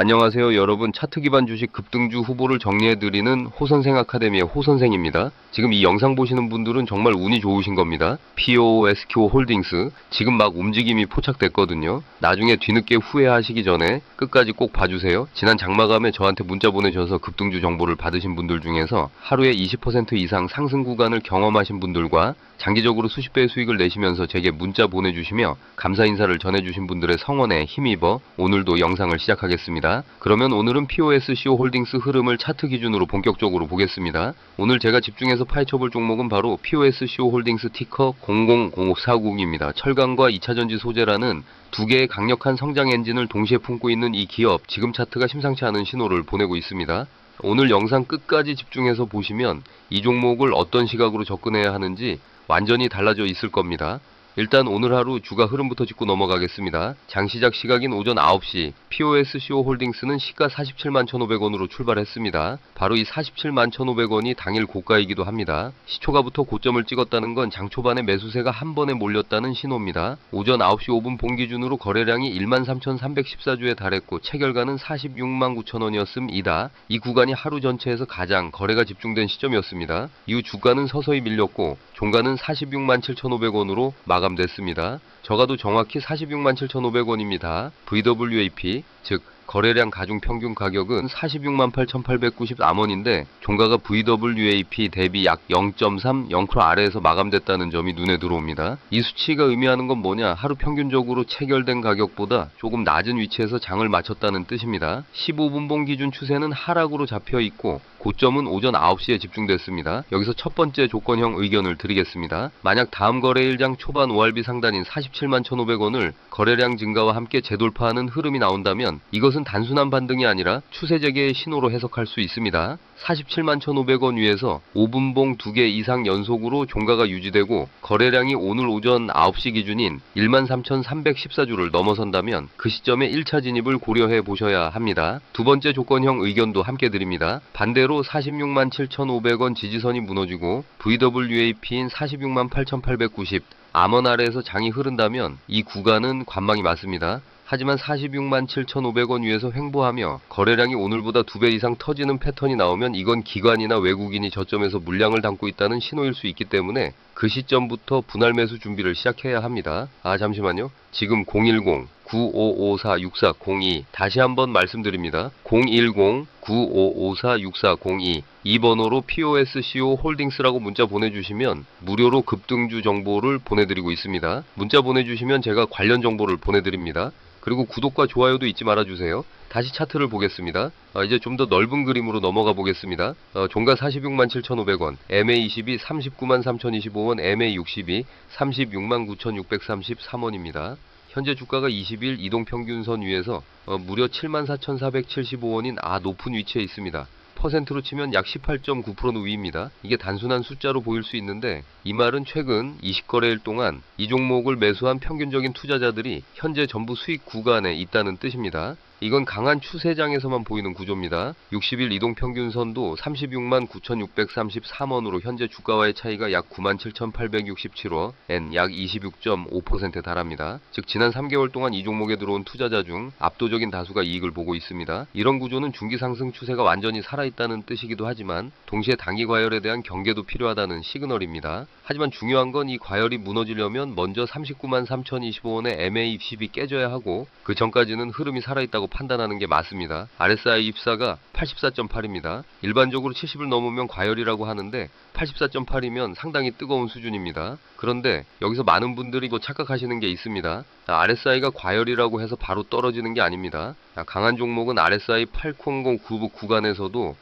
안녕하세요 여러분, 차트 기반 주식 급등주 후보를 정리해드리는 호선생 아카데미의 호선생입니다. 지금 이 영상 보시는 분들은 정말 운이 좋으신 겁니다. POSQ 홀딩스 지금 막 움직임이 포착됐거든요. 나중에 뒤늦게 후회하시기 전에 끝까지 꼭 봐주세요. 지난 장마감에 저한테 문자 보내셔서 급등주 정보를 받으신 분들 중에서 하루에 20% 이상 상승 구간을 경험하신 분들과 장기적으로 수십 배의 수익을 내시면서 제게 문자 보내주시며 감사 인사를 전해주신 분들의 성원에 힘입어 오늘도 영상을 시작하겠습니다. 그러면 오늘은 POSCO 홀딩스 흐름을 차트 기준으로 본격적으로 보겠습니다. 오늘 제가 집중해서 파헤쳐볼 종목은 바로 POSCO 홀딩스 티커 00540입니다. 철강과 2차전지 소재라는 두 개의 강력한 성장 엔진을 동시에 품고 있는 이 기업, 지금 차트가 심상치 않은 신호를 보내고 있습니다. 오늘 영상 끝까지 집중해서 보시면 이 종목을 어떤 시각으로 접근해야 하는지 완전히 달라져 있을 겁니다. 일단 오늘 하루 주가 흐름부터 짚고 넘어가겠습니다. 장시작 시각인 오전 9시 POSCO 홀딩스는 시가 47만 1,500원으로 출발했습니다. 바로 이 47만 1,500원이 당일 고가이기도 합니다. 시초가부터 고점을 찍었다는 건 장 초반에 매수세가 한 번에 몰렸다는 신호입니다. 오전 9시 5분 본 기준으로 거래량이 13,314주에 달했고 체결가는 46만 9천원이었음이다. 이 구간이 하루 전체에서 가장 거래가 집중된 시점이었습니다. 이후 주가는 서서히 밀렸고 종가는 46만 7,500원으로 마감됐습니다. 저가도 정확히 46만 7,500원입니다. VWAP, 즉 거래량 가중 평균 가격은 46만 8,890암원인데 종가가 VWAP 대비 약 0.3, 0% 아래에서 마감됐다는 점이 눈에 들어옵니다. 이 수치가 의미하는 건 뭐냐? 하루 평균적으로 체결된 가격보다 조금 낮은 위치에서 장을 마쳤다는 뜻입니다. 15분봉 기준 추세는 하락으로 잡혀 있고 고점은 오전 9시에 집중됐습니다. 여기서 첫 번째 조건형 의견을 드리겠습니다. 만약 다음 거래일장 초반 ORB 상단인 47만 1,500원을 거래량 증가와 함께 재돌파하는 흐름이 나온다면 이것은 단순한 반등이 아니라 추세 재개의 신호로 해석할 수 있습니다. 47만 1,500원 위에서 5분봉 2개 이상 연속으로 종가가 유지되고 거래량이 오늘 오전 9시 기준인 13,314주를 넘어선다면 그 시점에 1차 진입을 고려해 보셔야 합니다. 두 번째 조건형 의견도 함께 드립니다. 반대로 46만 7,500원 지지선이 무너지고 VWAP인 46만 8,890 암원 아래에서 장이 흐른다면 이 구간은 관망이 맞습니다. 하지만 46만 7,500원 위에서 횡보하며 거래량이 오늘보다 2배 이상 터지는 패턴이 나오면 이건 기관이나 외국인이 저점에서 물량을 담고 있다는 신호일 수 있기 때문에 그 시점부터 분할 매수 준비를 시작해야 합니다. 잠시만요. 지금 010-9554-6402 다시 한번 말씀드립니다. 010-9554-6402 이 번호로 POSCO 홀딩스라고 문자 보내주시면 무료로 급등주 정보를 보내드리고 있습니다. 문자 보내주시면 제가 관련 정보를 보내드립니다. 그리고 구독과 좋아요도 잊지 말아주세요. 다시 차트를 보겠습니다. 이제 좀 더 넓은 그림으로 넘어가 보겠습니다. 종가 46만 7,500원, MA22 39만 3,025원, MA62 36만 9,633원입니다. 현재 주가가 20일 이동평균선 위에서 무려 7만 4,475원인 높은 위치에 있습니다. 퍼센트로 치면 약 18.9%는 위입니다. 이게 단순한 숫자로 보일 수 있는데 이 말은 최근 20거래일 동안 이 종목을 매수한 평균적인 투자자들이 현재 전부 수익 구간에 있다는 뜻입니다. 이건 강한 추세장에서만 보이는 구조입니다. 60일 이동평균선도 36만 9,633원으로 현재 주가와의 차이가 약 9만 7,867원, 약 26.5%에 달합니다. 즉 지난 3개월 동안 이 종목에 들어온 투자자 중 압도적인 다수가 이익을 보고 있습니다. 이런 구조는 중기 상승 추세가 완전히 살아있다는 뜻이기도 하지만 동시에 단기 과열에 대한 경계도 필요하다는 시그널입니다. 하지만 중요한 건 이 과열이 무너지려면 먼저 39만 3,025원의 MA10이 깨져야 하고 그 전까지는 흐름이 살아있다고 판단하는 게 맞습니다. RSI 입사가 84.8입니다. 일반적으로 70을 넘으면 과열이라고 하는데 84.8이면 상당히 뜨거운 수준입니다. 그런데 여기서 많은 분들이 착각하시는 게 있습니다. RSI가 과열이라고 해서 바로 떨어지는 게 아닙니다. 강한 종목은 RSI 800 구간에서도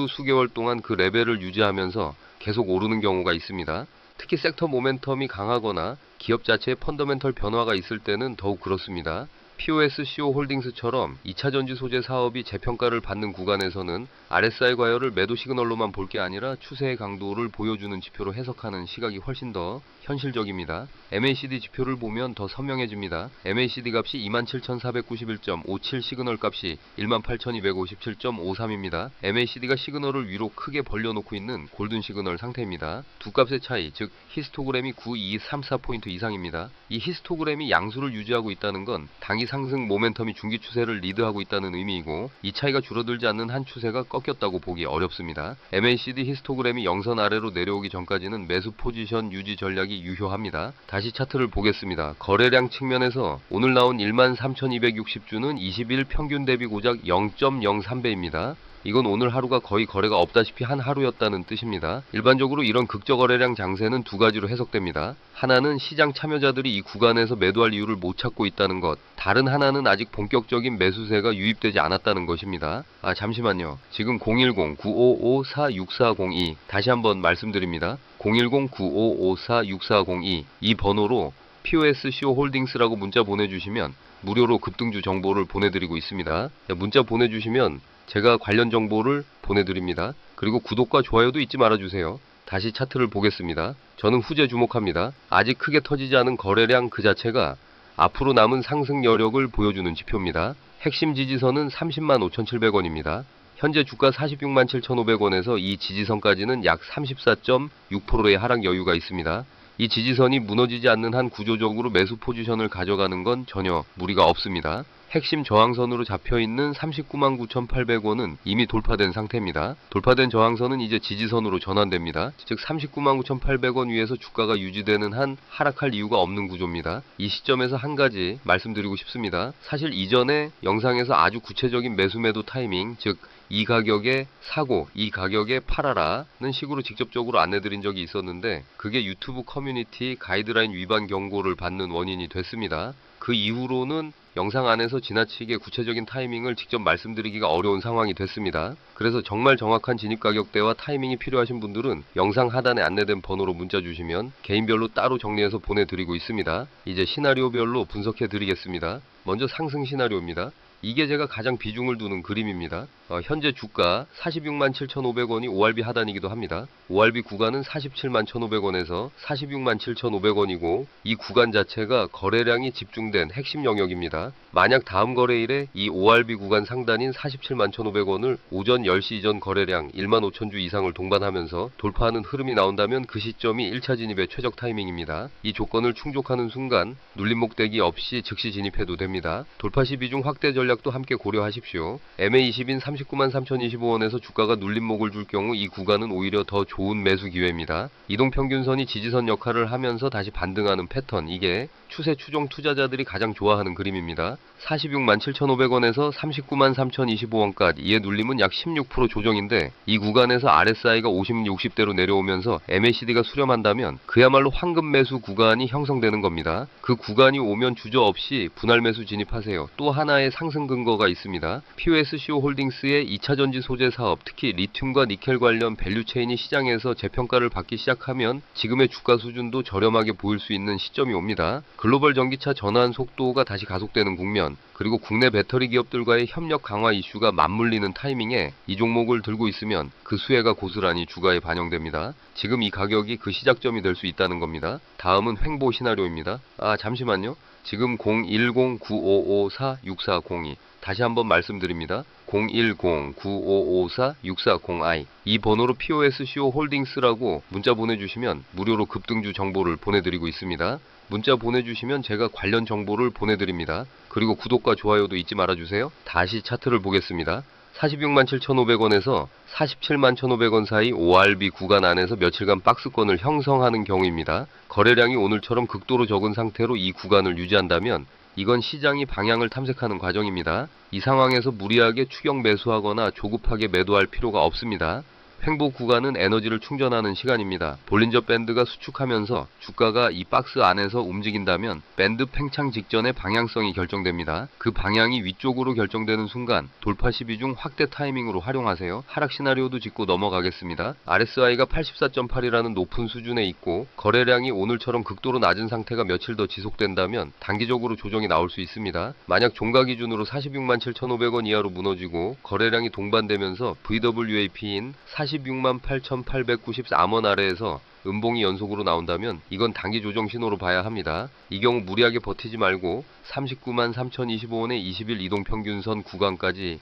수개월 동안 그 레벨을 유지하면서 계속 오르는 경우가 있습니다. 특히 섹터 모멘텀이 강하거나 기업 자체의 펀더멘털 변화가 있을 때는 더욱 그렇습니다. POSCO 홀딩스처럼 2차전지 소재 사업이 재평가를 받는 구간에서는 RSI 과열을 매도 시그널로만 볼 게 아니라 추세의 강도를 보여주는 지표로 해석하는 시각이 훨씬 더 현실적입니다. MACD 지표를 보면 더 선명해집니다. MACD 값이 27,491.57 시그널 값이 18,257.53입니다. MACD가 시그널을 위로 크게 벌려놓고 있는 골든 시그널 상태입니다. 두 값의 차이, 즉 히스토그램이 9234포인트 이상입니다. 이 히스토그램이 양수를 유지하고 있다는 건 당이 상승 모멘텀이 중기 추세를 리드하고 있다는 의미이고 이 차이가 줄어들지 않는 한 추세가 꺾였다고 보기 어렵습니다. MACD 히스토그램이 영선 아래로 내려오기 전까지는 매수 포지션 유지 전략이 유효합니다. 다시 차트를 보겠습니다. 거래량 측면에서 오늘 나온 13,260주는 20일 평균 대비 고작 0.03배입니다. 이건 오늘 하루가 거의 거래가 없다시피 한 하루였다는 뜻입니다. 일반적으로 이런 극저 거래량 장세는 두 가지로 해석됩니다. 하나는 시장 참여자들이 이 구간에서 매도할 이유를 못 찾고 있다는 것, 다른 하나는 아직 본격적인 매수세가 유입되지 않았다는 것입니다. 잠시만요. 지금 010-9554-6402 다시 한번 말씀드립니다. 010-9554-6402 이 번호로 POSCO 홀딩스라고 문자 보내주시면 무료로 급등주 정보를 보내드리고 있습니다. 문자 보내주시면 제가 관련 정보를 보내드립니다. 그리고 구독과 좋아요도 잊지 말아주세요. 다시 차트를 보겠습니다. 저는 후재 주목합니다. 아직 크게 터지지 않은 거래량 그 자체가 앞으로 남은 상승 여력을 보여주는 지표입니다. 핵심 지지선은 305,700원입니다. 현재 주가 467,500원에서 이 지지선까지는 약 34.6%의 하락 여유가 있습니다. 이 지지선이 무너지지 않는 한 구조적으로 매수 포지션을 가져가는 건 전혀 무리가 없습니다. 핵심 저항선으로 잡혀있는 399,800원은 이미 돌파된 상태입니다. 돌파된 저항선은 이제 지지선으로 전환됩니다. 즉 399,800원 위에서 주가가 유지되는 한 하락할 이유가 없는 구조입니다. 이 시점에서 한 가지 말씀드리고 싶습니다. 사실 이전에 영상에서 아주 구체적인 매수 매도 타이밍, 즉 이 가격에 사고, 이 가격에 팔아라는 식으로 직접적으로 안내드린 적이 있었는데 그게 유튜브 커뮤니티 가이드라인 위반 경고를 받는 원인이 됐습니다. 그 이후로는 영상 안에서 지나치게 구체적인 타이밍을 직접 말씀드리기가 어려운 상황이 됐습니다. 그래서 정말 정확한 진입 가격대와 타이밍이 필요하신 분들은 영상 하단에 안내된 번호로 문자 주시면 개인별로 따로 정리해서 보내드리고 있습니다. 이제 시나리오별로 분석해 드리겠습니다. 먼저 상승 시나리오입니다. 이게 제가 가장 비중을 두는 그림입니다. 현재 주가 467,500원이 ORB 하단이기도 합니다. ORB 구간은 471,500원에서 467,500원이고 이 구간 자체가 거래량이 집중된 핵심 영역입니다. 만약 다음 거래일에 이 ORB 구간 상단인 471,500원을 오전 10시 이전 거래량 15,000주 이상을 동반하면서 돌파하는 흐름이 나온다면 그 시점이 1차 진입의 최적 타이밍입니다. 이 조건을 충족하는 순간 눌림목 대기 없이 즉시 진입해도 됩니다. 돌파 시 비중 확대 전략도 함께 고려하십시오. MA20인 393,025원에서 주가가 눌림목을 줄 경우 이 구간은 오히려 더 좋은 매수 기회입니다. 이동평균선이 지지선 역할을 하면서 다시 반등하는 패턴, 이게 추세 추종 투자자들이 가장 좋아하는 그림입니다. 467,500원에서 393,025원까지 이의 눌림은 약 16% 조정인데 이 구간에서 RSI가 50, 60대로 내려오면서 MACD가 수렴한다면 그야말로 황금 매수 구간이 형성되는 겁니다. 그 구간이 오면 주저없이 분할 매수 진입하세요. 또 하나의 상승 근거가 있습니다. POSCO 홀딩스의 2차전지 소재 사업, 특히 리튬과 니켈 관련 밸류체인이 시장에서 재평가를 받기 시작하면 지금의 주가 수준도 저렴하게 보일 수 있는 시점이 옵니다. 글로벌 전기차 전환 속도가 다시 가속되는 국면, 그리고 국내 배터리 기업들과의 협력 강화 이슈가 맞물리는 타이밍에 이 종목을 들고 있으면 그 수혜가 고스란히 주가에 반영됩니다. 지금 이 가격이 그 시작점이 될 수 있다는 겁니다. 다음은 횡보 시나리오입니다. 잠시만요. 지금 010-9554-6402 다시 한번 말씀드립니다. 010-9554-6402 이 번호로 POSCO 홀딩스라고 문자 보내주시면 무료로 급등주 정보를 보내드리고 있습니다. 문자 보내주시면 제가 관련 정보를 보내드립니다. 그리고 구독과 좋아요도 잊지 말아주세요. 다시 차트를 보겠습니다. 467,500원에서 471,500원 사이 ORB 구간 안에서 며칠간 박스권을 형성하는 경우입니다. 거래량이 오늘처럼 극도로 적은 상태로 이 구간을 유지한다면 이건 시장이 방향을 탐색하는 과정입니다. 이 상황에서 무리하게 추격 매수하거나 조급하게 매도할 필요가 없습니다. 횡보 구간은 에너지를 충전하는 시간입니다. 볼린저 밴드가 수축하면서 주가가 이 박스 안에서 움직인다면 밴드 팽창 직전의 방향성이 결정됩니다. 그 방향이 위쪽으로 결정되는 순간 돌파 시비 중 확대 타이밍으로 활용하세요. 하락 시나리오도 짚고 넘어가겠습니다. RSI가 84.8이라는 높은 수준에 있고 거래량이 오늘처럼 극도로 낮은 상태가 며칠 더 지속된다면 단기적으로 조정이 나올 수 있습니다. 만약 종가 기준으로 467,500원 이하로 무너지고 거래량이 동반되면서 VWAP인 468,894원 아래에서 음봉이 연속으로 나온다면 이건 단기 조정 신호로 봐야 합니다. 이 경우 무리하게 버티지 말고 393,025원의 20일 이동평균선 구간까지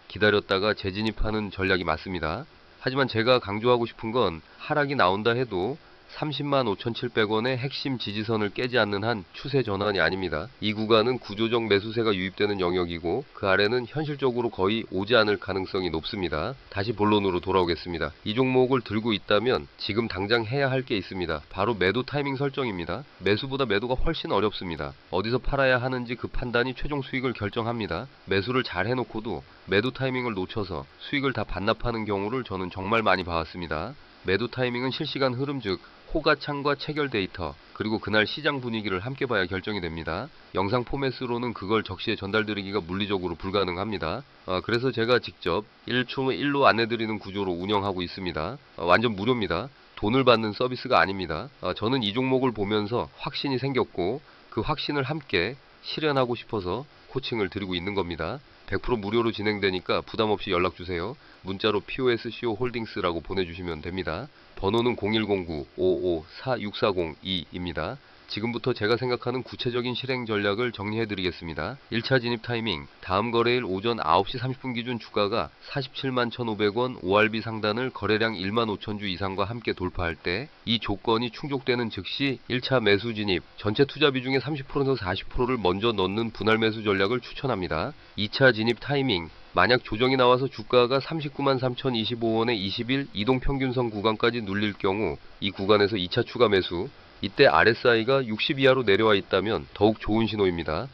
기다렸다가 재진입하는 전략이 맞습니다. 하지만 제가 강조하고 싶은 건 하락이 나온다 해도 305,700원의 핵심 지지선을 깨지 않는 한 추세 전환이 아닙니다. 이 구간은 구조적 매수세가 유입되는 영역이고 그 아래는 현실적으로 거의 오지 않을 가능성이 높습니다. 다시 본론으로 돌아오겠습니다. 이 종목을 들고 있다면 지금 당장 해야 할 게 있습니다. 바로 매도 타이밍 설정입니다. 매수보다 매도가 훨씬 어렵습니다. 어디서 팔아야 하는지 그 판단이 최종 수익을 결정합니다. 매수를 잘 해놓고도 매도 타이밍을 놓쳐서 수익을 다 반납하는 경우를 저는 정말 많이 봐왔습니다. 매도 타이밍은 실시간 흐름 즉 호가창과 체결 데이터 그리고 그날 시장 분위기를 함께 봐야 결정이 됩니다. 영상 포맷으로는 그걸 적시에 전달드리기가 물리적으로 불가능합니다. 그래서 제가 직접 1초 1로 안내드리는 구조로 운영하고 있습니다. 완전 무료입니다. 돈을 받는 서비스가 아닙니다. 저는 이 종목을 보면서 확신이 생겼고 그 확신을 함께 실현하고 싶어서 코칭을 드리고 있는 겁니다. 100% 무료로 진행되니까 부담없이 연락주세요. 문자로 POSCO 홀딩스라고 보내주시면 됩니다. 번호는 0109-55-46402입니다. 지금부터 제가 생각하는 구체적인 실행 전략을 정리해드리겠습니다. 1차 진입 타이밍, 다음 거래일 오전 9시 30분 기준 주가가 47만 1,500원, ORB 상단을 거래량 1만 5천 주 이상과 함께 돌파할 때 이 조건이 충족되는 즉시 1차 매수 진입, 전체 투자 비중의 30%에서 40%를 먼저 넣는 분할 매수 전략을 추천합니다. 2차 진입 타이밍, 만약 조정이 나와서 주가가 39만 3,025원의 20일 이동평균선 구간까지 눌릴 경우 이 구간에서 2차 추가 매수, 이때 RSI가 60 이하로 내려와 있다면 더욱 좋은 신호입니다.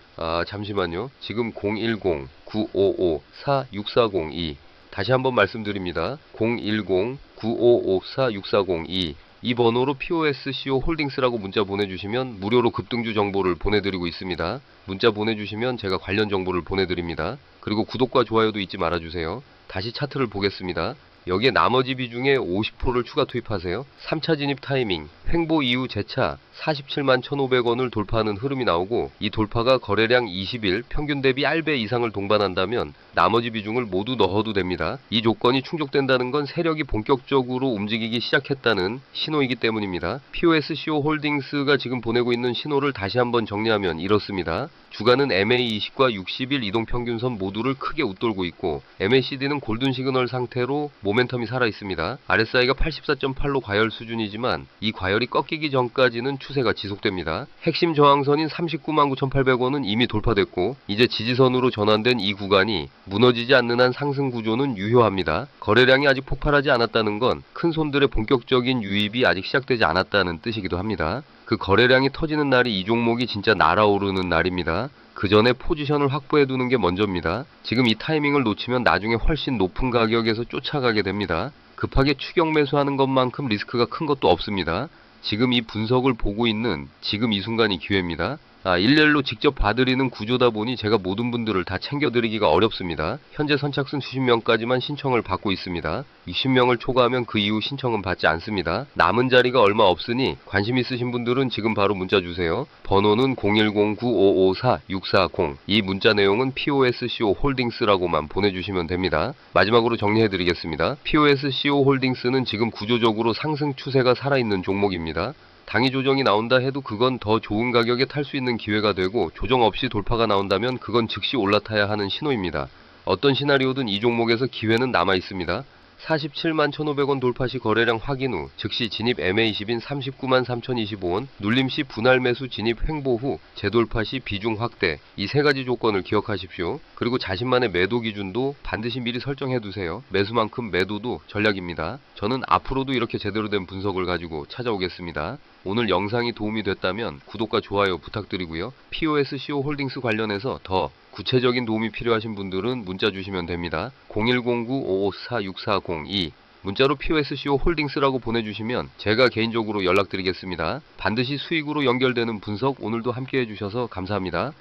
잠시만요. 지금 010-955-46402 다시 한번 말씀드립니다. 010-955-46402 이 번호로 POSCO 홀딩스라고 문자 보내주시면 무료로 급등주 정보를 보내드리고 있습니다. 문자 보내주시면 제가 관련 정보를 보내드립니다. 그리고 구독과 좋아요도 잊지 말아주세요. 다시 차트를 보겠습니다. 여기에 나머지 비중의 50%를 추가 투입하세요. 3차 진입 타이밍, 횡보 이후 재차 47만 1,500원을 돌파하는 흐름이 나오고 이 돌파가 거래량 20일 평균 대비 1배 이상을 동반한다면 나머지 비중을 모두 넣어도 됩니다. 이 조건이 충족된다는 건 세력이 본격적으로 움직이기 시작했다는 신호이기 때문입니다. POSCO 홀딩스가 지금 보내고 있는 신호를 다시 한번 정리하면 이렇습니다. 주가는 MA20과 60일 이동평균선 모두를 크게 웃돌고 있고 MACD는 골든 시그널 상태로 모멘텀이 살아있습니다. RSI가 84.8로 과열 수준이지만 이 과열이 꺾이기 전까지는 추세가 지속됩니다. 핵심 저항선인 39만 9,800원은 이미 돌파됐고 이제 지지선으로 전환된 이 구간이 무너지지 않는 한 상승 구조는 유효합니다. 거래량이 아직 폭발하지 않았다는 건 큰 손들의 본격적인 유입이 아직 시작되지 않았다는 뜻이기도 합니다. 그 거래량이 터지는 날이 이 종목이 진짜 날아오르는 날입니다. 그 전에 포지션을 확보해 두는 게 먼저입니다. 지금 이 타이밍을 놓치면 나중에 훨씬 높은 가격에서 쫓아가게 됩니다. 급하게 추격 매수하는 것만큼 리스크가 큰 것도 없습니다. 지금 이 분석을 보고 있는 지금 이 순간이 기회입니다. 일렬로 직접 봐드리는 구조다 보니 제가 모든 분들을 다 챙겨드리기가 어렵습니다. 현재 선착순 수십 명까지만 신청을 받고 있습니다. 60명을 초과하면 그 이후 신청은 받지 않습니다. 남은 자리가 얼마 없으니 관심 있으신 분들은 지금 바로 문자 주세요. 번호는 010-955-4640 이 문자 내용은 POSCO 홀딩스라고만 보내주시면 됩니다. 마지막으로 정리해드리겠습니다. POSCO 홀딩스는 지금 구조적으로 상승 추세가 살아있는 종목입니다. 당위 조정이 나온다 해도 그건 더 좋은 가격에 탈 수 있는 기회가 되고 조정 없이 돌파가 나온다면 그건 즉시 올라타야 하는 신호입니다. 어떤 시나리오든 이 종목에서 기회는 남아 있습니다. 47만 1,500원 돌파 시 거래량 확인 후 즉시 진입 MA20인 39만 3,025원, 눌림 시 분할 매수 진입 횡보 후 재돌파 시 비중 확대 이 세 가지 조건을 기억하십시오. 그리고 자신만의 매도 기준도 반드시 미리 설정해 두세요. 매수만큼 매도도 전략입니다. 저는 앞으로도 이렇게 제대로 된 분석을 가지고 찾아오겠습니다. 오늘 영상이 도움이 됐다면 구독과 좋아요 부탁드리고요. POSCO 홀딩스 관련해서 더 구체적인 도움이 필요하신 분들은 문자 주시면 됩니다. 010-955-46402 문자로 POSCO 홀딩스라고 보내주시면 제가 개인적으로 연락드리겠습니다. 반드시 수익으로 연결되는 분석 오늘도 함께 해주셔서 감사합니다.